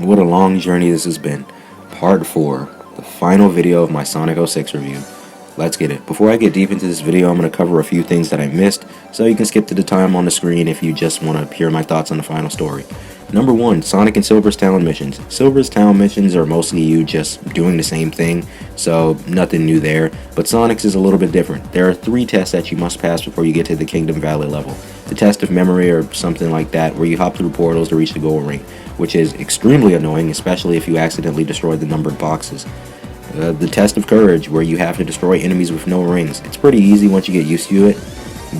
What a long journey this has been. Part 4, the final video of my Sonic 06 review. Let's get it. Before I get deep into this video, I'm going to cover a few things that I missed, so you can skip to the time on the screen if you just want to hear my thoughts on the final story. Number 1, Sonic and Silver's Town missions. Silver's Town missions are mostly you just doing the same thing, so nothing new there, but Sonic's is a little bit different. There are 3 tests that you must pass before you get to the Kingdom Valley level. The test of memory or something like that, where you hop through portals to reach the gold ring, which is extremely annoying, especially if you accidentally destroy the numbered boxes. The test of courage, where you have to destroy enemies with no rings. It's pretty easy once you get used to it,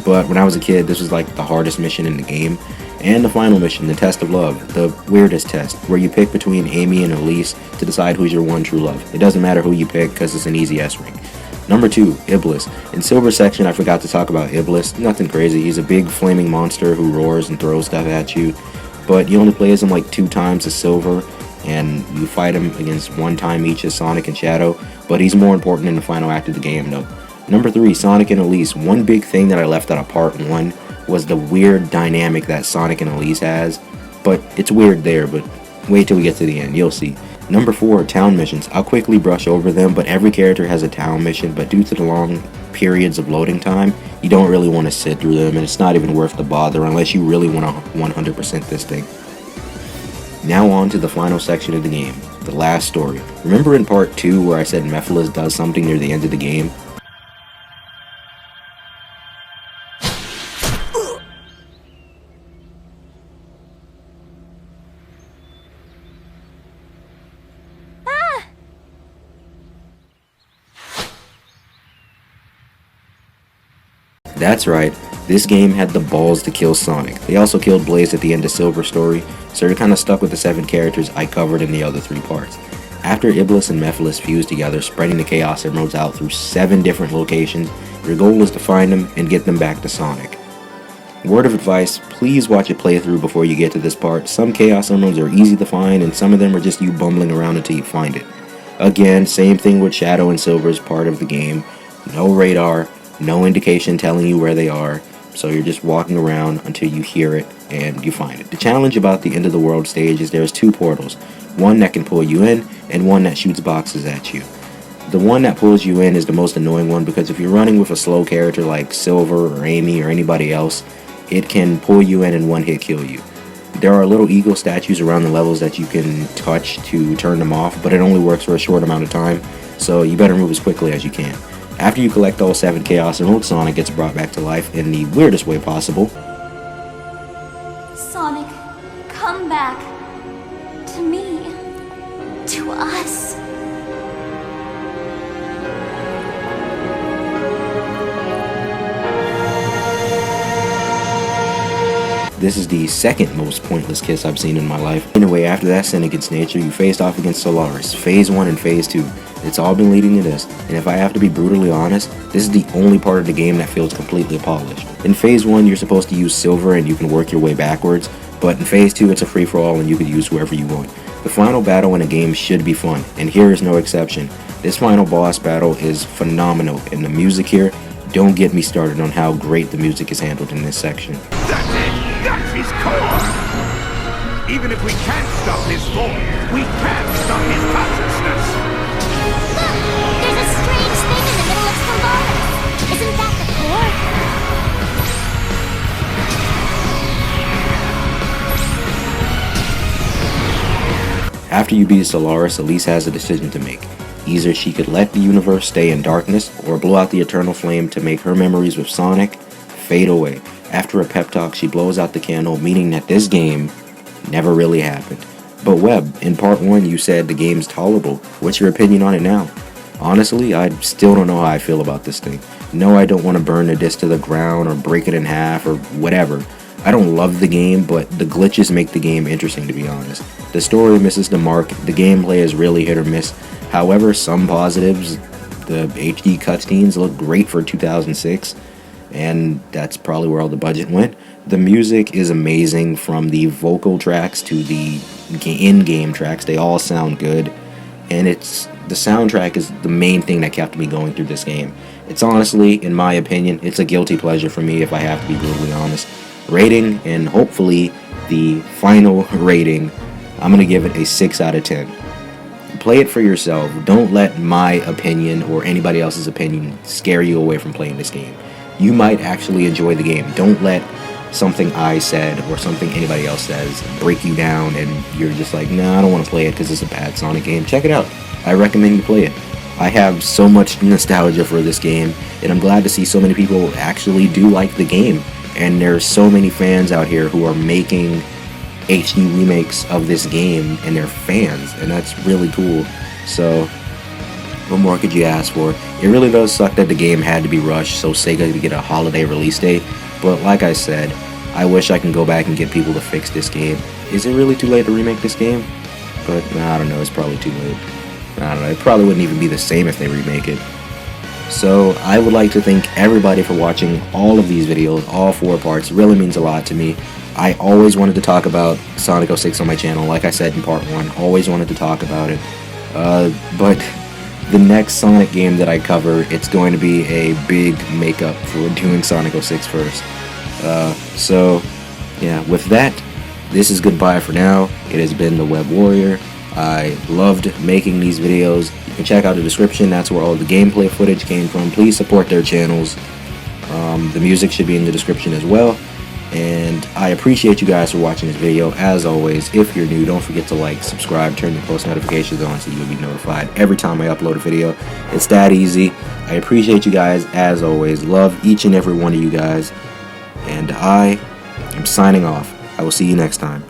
but when I was a kid, this was like the hardest mission in the game. And the final mission, the test of love, the weirdest test, where you pick between Amy and Elise to decide who's your one true love. It doesn't matter who you pick because it's an easy S ring. Number 2, Iblis. In Silver section, I forgot to talk about Iblis. Nothing crazy. He's a big flaming monster who roars and throws stuff at you, but you only play as him like 2 times as Silver, and you fight him against 1 time each as Sonic and Shadow, but he's more important in the final act of the game though. Number 3, Sonic and Elise. One big thing that I left out of part 1 was the weird dynamic that Sonic and Elise has, but it's weird there, but wait till we get to the end, you'll see. Number 4, town missions. I'll quickly brush over them, but every character has a town mission, but due to the long periods of loading time, you don't really want to sit through them, and it's not even worth the bother unless you really want to 100% this thing. Now on to the final section of the game, the last story. Remember in part 2 where I said Mephiles does something near the end of the game? That's right, this game had the balls to kill Sonic. They also killed Blaze at the end of Silver story, so you're kinda stuck with the 7 characters I covered in the other 3 parts. After Iblis and Mephiles fuse together, spreading the Chaos Emeralds out through 7 different locations, your goal is to find them and get them back to Sonic. Word of advice, please watch a playthrough before you get to this part. Some Chaos Emeralds are easy to find, and some of them are just you bumbling around until you find it. Again, same thing with Shadow and Silver's part of the game. No radar, no indication telling you where they are, so you're just walking around until you hear it and you find it. The challenge about the end of the world stage is there's 2 portals, one that can pull you in and one that shoots boxes at you. The one that pulls you in is the most annoying one because if you're running with a slow character like Silver or Amy or anybody else, it can pull you in and one hit kill you. There are little eagle statues around the levels that you can touch to turn them off, but it only works for a short amount of time, so you better move as quickly as you can. After you collect all 7 Chaos Emeralds, Sonic gets brought back to life in the weirdest way possible. Sonic, come back. To me. To us. This is the 2nd most pointless kiss I've seen in my life. Anyway, after that sin against nature, you faced off against Solaris, Phase 1 and Phase 2. It's all been leading to this, and if I have to be brutally honest, this is the only part of the game that feels completely polished. In Phase 1, you're supposed to use Silver and you can work your way backwards, but in Phase 2, it's a free-for-all and you can use whoever you want. The final battle in a game should be fun, and here is no exception. This final boss battle is phenomenal, and the music here, don't get me started on how great the music is handled in this section. That's it! That's his core! Even if we can't stop his form, we can stop his consciousness! Look! There's a strange thing in the middle of Solaris. Isn't that the core? After you beat Solaris, Elise has a decision to make. Either she could let the universe stay in darkness, or blow out the eternal flame to make her memories with Sonic fade away. After a pep talk, she blows out the candle, meaning that this game never really happened. But Webb, in part 1 you said the game's tolerable. What's your opinion on it now? Honestly, I still don't know how I feel about this thing. No, I don't want to burn the disc to the ground or break it in half or whatever. I don't love the game, but the glitches make the game interesting, to be honest. The story misses the mark, the gameplay is really hit or miss. However, some positives, the HD cutscenes look great for 2006, and that's probably where all the budget went. The music is amazing, from the vocal tracks to the in-game tracks. They all sound good, and the soundtrack is the main thing that kept me going through this game. It's honestly, in my opinion, it's a guilty pleasure for me if I have to be brutally honest. Rating, and hopefully the final rating I'm going to give it a 6 out of 10. Play it for yourself. Don't let my opinion or anybody else's opinion scare you away from playing this game. You might actually enjoy the game. Don't let something I said or something anybody else says break you down and you're just like, nah, I don't want to play it because it's a bad Sonic game. Check it out. I recommend you play it. I have so much nostalgia for this game, and I'm glad to see so many people actually do like the game. And there's so many fans out here who are making HD remakes of this game, and they're fans, and that's really cool. So what more could you ask for? It really does suck that the game had to be rushed so Sega could get a holiday release date, but like I said, I wish I can go back and get people to fix this game. Is it really too late to remake this game? But I don't know, it's probably too late. I don't know, it probably wouldn't even be the same if they remake it. So I would like to thank everybody for watching all of these videos, all 4 parts. It really means a lot to me. I always wanted to talk about Sonic 06 on my channel, like I said in part 1. Always wanted to talk about it. But the next Sonic game that I cover, it's going to be a big makeup for doing Sonic 06 first. So, yeah, with that, this is goodbye for now. It has been the Web Warrior. I loved making these videos. You can check out the description. That's where all the gameplay footage came from. Please support their channels. The music should be in the description as well. And I appreciate you guys for watching this video. As always, if you're new, don't forget to like, subscribe, turn your post notifications on so you'll be notified every time I upload a video. It's that easy. I appreciate you guys as always. Love each and every one of you guys. And I am signing off. I will see you next time.